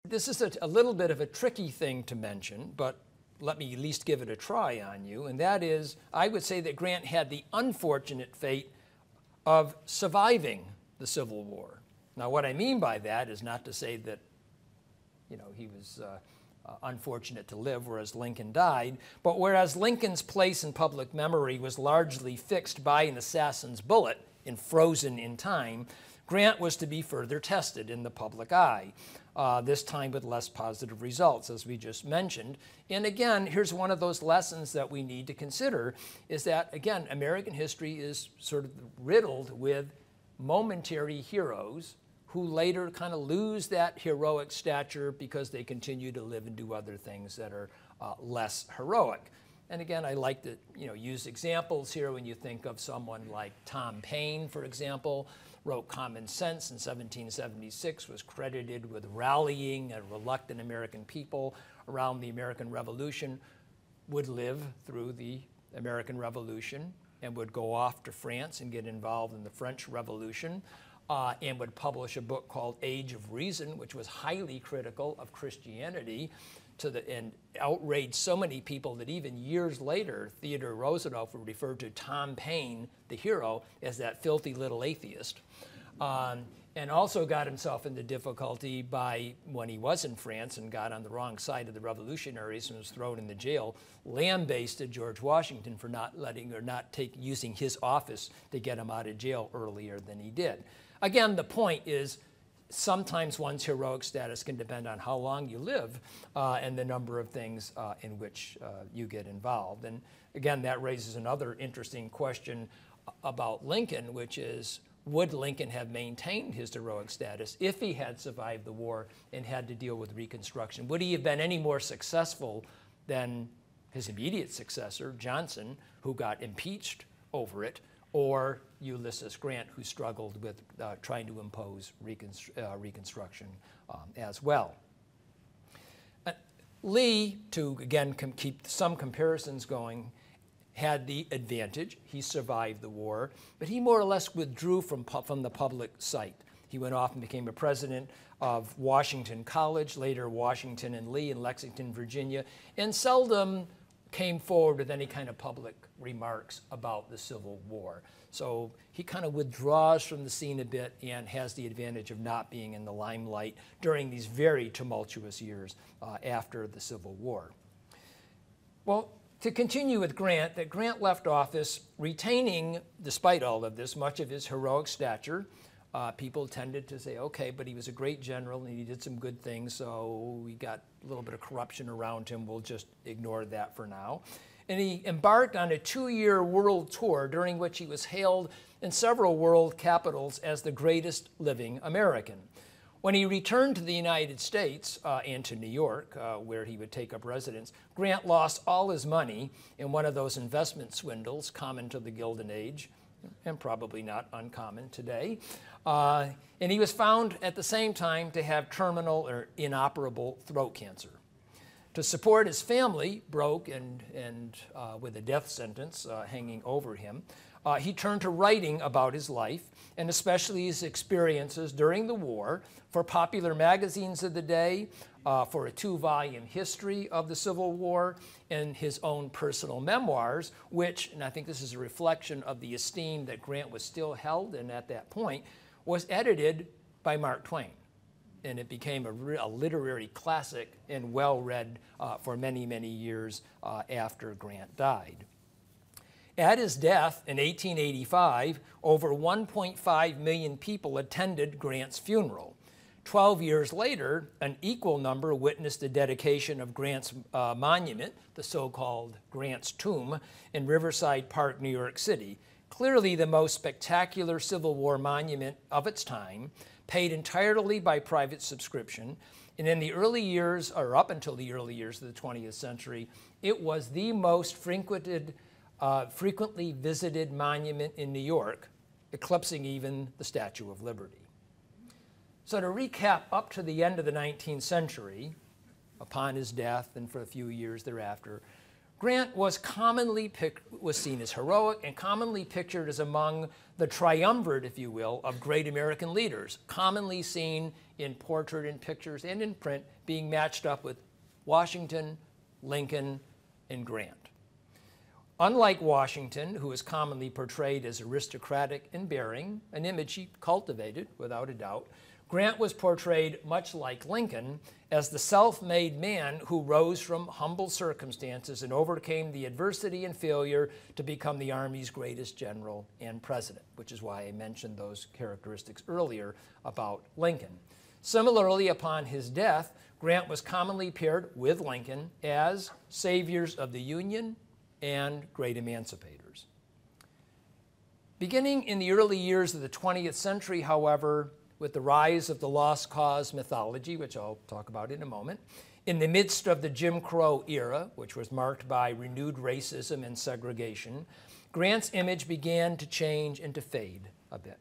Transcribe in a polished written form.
This is a little bit of a tricky thing to mention, but let me at least give it a try on you, and that is, I would say that Grant had the unfortunate fate of surviving the Civil War. Now, what I mean by that is not to say that, he was unfortunate to live, whereas Lincoln died, but whereas Lincoln's place in public memory was largely fixed by an assassin's bullet and frozen in time, Grant was to be further tested in the public eye, this time with less positive results, as we just mentioned. And again, here's one of those lessons that we need to consider, is that, again, American history is sort of riddled with momentary heroes who later kind of lose that heroic stature because they continue to live and do other things that are less heroic. And again, I like to use examples here when you think of someone like Tom Paine, for example, wrote Common Sense in 1776, was credited with rallying a reluctant American people around the American Revolution, would live through the American Revolution and would go off to France and get involved in the French Revolution, and would publish a book called Age of Reason, which was highly critical of Christianity and outraged so many people that even years later, Theodore Roosevelt would refer to Tom Paine, the hero, as that filthy little atheist. And also got himself into difficulty when he was in France and got on the wrong side of the revolutionaries and was thrown into jail, lambasted George Washington for using his office to get him out of jail earlier than he did. Again, the point is, sometimes one's heroic status can depend on how long you live and the number of things in which you get involved. And again, that raises another interesting question about Lincoln, which is, would Lincoln have maintained his heroic status if he had survived the war and had to deal with Reconstruction? Would he have been any more successful than his immediate successor, Johnson, who got impeached over it, or Ulysses Grant, who struggled with trying to impose Reconstruction as well? Lee, to again keep some comparisons going, had the advantage. He survived the war, but he more or less withdrew from the public sight. He went off and became a president of Washington College, later Washington and Lee in Lexington, Virginia, and seldom came forward with any kind of public remarks about the Civil War. So he kind of withdraws from the scene a bit and has the advantage of not being in the limelight during these very tumultuous years after the Civil War. Well, to continue with Grant, that Grant left office retaining, despite all of this, much of his heroic stature. People tended to say, okay, but he was a great general and he did some good things, so we got a little bit of corruption around him. We'll just ignore that for now. And he embarked on a 2-year world tour during which he was hailed in several world capitals as the greatest living American. When he returned to the United States and to New York, where he would take up residence, Grant lost all his money in one of those investment swindles common to the Gilded Age, and probably not uncommon today. And he was found at the same time to have terminal or inoperable throat cancer. To support his family, broke and with a death sentence hanging over him, he turned to writing about his life, and especially his experiences during the war, for popular magazines of the day, for a 2-volume history of the Civil War, and his own personal memoirs, which, and I think this is a reflection of the esteem that Grant was still held in at that point, was edited by Mark Twain. And it became a literary classic and well-read for many, many years after Grant died. At his death in 1885, over 1.5 million people attended Grant's funeral. 12 years later, an equal number witnessed the dedication of Grant's monument, the so-called Grant's Tomb, in Riverside Park, New York City. Clearly the most spectacular Civil War monument of its time, paid entirely by private subscription. And in the early years, or up until the early years of the 20th century, it was the most frequently visited monument in New York, eclipsing even the Statue of Liberty. So to recap, up to the end of the 19th century, upon his death and for a few years thereafter, Grant was seen as heroic and commonly pictured as among the triumvirate, if you will, of great American leaders, commonly seen in portrait and pictures and in print, being matched up with Washington, Lincoln, and Grant. Unlike Washington, who is commonly portrayed as aristocratic and bearing, an image he cultivated without a doubt, Grant was portrayed much like Lincoln as the self-made man who rose from humble circumstances and overcame the adversity and failure to become the Army's greatest general and president, which is why I mentioned those characteristics earlier about Lincoln. Similarly, upon his death, Grant was commonly paired with Lincoln as saviors of the Union and great emancipators. Beginning in the early years of the 20th century, however, with the rise of the lost cause mythology, which I'll talk about in a moment, in the midst of the Jim Crow era, which was marked by renewed racism and segregation, Grant's image began to change and to fade a bit.